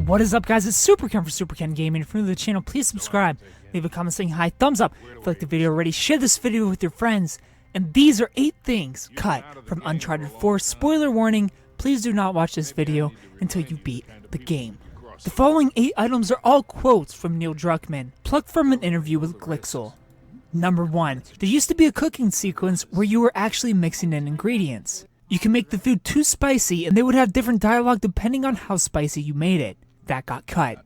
What is up, guys? It's Superken for Superken Gaming. If you're new to the channel, please subscribe, leave a comment saying hi, thumbs up if you like the video already, share this video with your friends. And these are 8 things cut from Uncharted 4. Spoiler warning, please do not watch this video until you beat the game. The following 8 items are all quotes from Neil Druckmann, plucked from an interview with Glixel. Number 1. There used to be a cooking sequence where you were actually mixing in ingredients. You can make the food too spicy and they would have different dialogue depending on how spicy you made it. That got cut.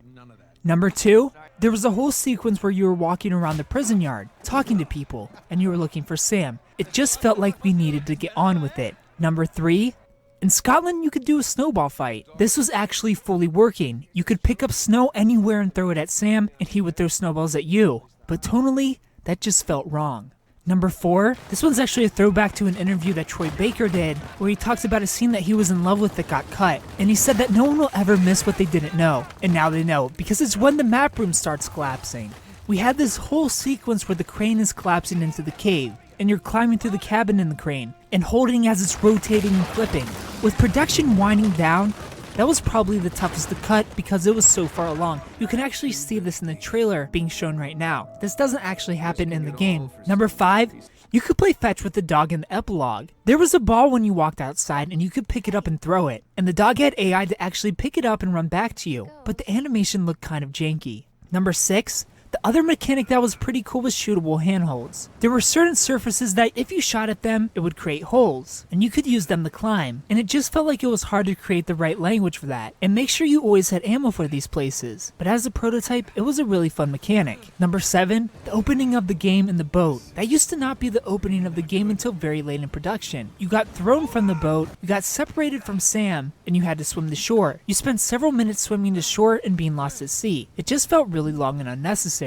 Number 2. There was a whole sequence where you were walking around the prison yard, talking to people, and you were looking for Sam. It just felt like we needed to get on with it. Number 3. In Scotland, you could do a snowball fight. This was actually fully working. You could pick up snow anywhere and throw it at Sam, and he would throw snowballs at you. But tonally, that just felt wrong. Number 4, this one's actually a throwback to an interview that Troy Baker did, where he talks about a scene that he was in love with that got cut, and he said that no one will ever miss what they didn't know, and now they know, because it's when the map room starts collapsing. We had this whole sequence where the crane is collapsing into the cave, and you're climbing through the cabin in the crane, and holding as it's rotating and flipping. With production winding down, that was probably the toughest to cut because it was so far along. You can actually see this in the trailer being shown right now. This doesn't actually happen in the game. Number 5, you could play fetch with the dog in the epilogue. There was a ball when you walked outside and you could pick it up and throw it. And the dog had AI to actually pick it up and run back to you. But the animation looked kind of janky. Number 6, the other mechanic that was pretty cool was shootable handholds. There were certain surfaces that if you shot at them, it would create holes, and you could use them to climb, and it just felt like it was hard to create the right language for that, and make sure you always had ammo for these places. But as a prototype, it was a really fun mechanic. Number 7, the opening of the game in the boat. That used to not be the opening of the game until very late in production. You got thrown from the boat, you got separated from Sam, and you had to swim to shore. You spent several minutes swimming to shore and being lost at sea. It just felt really long and unnecessary.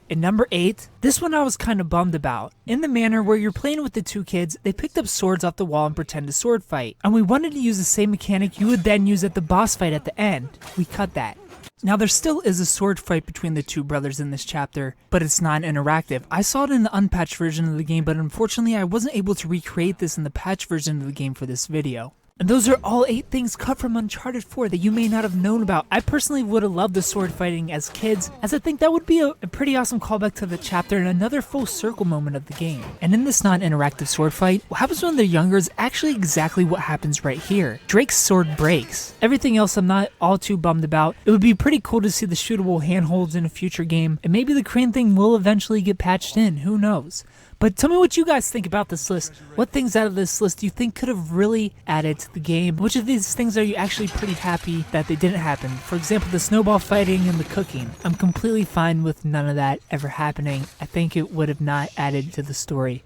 And number 8, this one I was kind of bummed about. In the manner where you're playing with the 2 kids, they picked up swords off the wall and pretend to sword fight. And we wanted to use the same mechanic you would then use at the boss fight at the end. We cut that. Now there still is a sword fight between the 2 brothers in this chapter, but it's non-interactive. I saw it in the unpatched version of the game, but unfortunately I wasn't able to recreate this in the patched version of the game for this video. And those are all 8 things cut from Uncharted 4 that you may not have known about. I personally would have loved the sword fighting as kids, as I think that would be a pretty awesome callback to the chapter and another full circle moment of the game. And in this non-interactive sword fight, what happens when they're younger is actually exactly what happens right here. Drake's sword breaks. Everything else I'm not all too bummed about. It would be pretty cool to see the shootable handholds in a future game, and maybe the crane thing will eventually get patched in, who knows. But tell me what you guys think about this list. What things out of this list do you think could have really added to the game? Which of these things are you actually pretty happy that they didn't happen? For example, the snowball fighting and the cooking. I'm completely fine with none of that ever happening. I think it would have not added to the story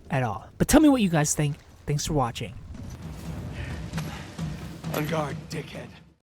at all. But tell me what you guys think. Thanks for watching. On guard, dickhead.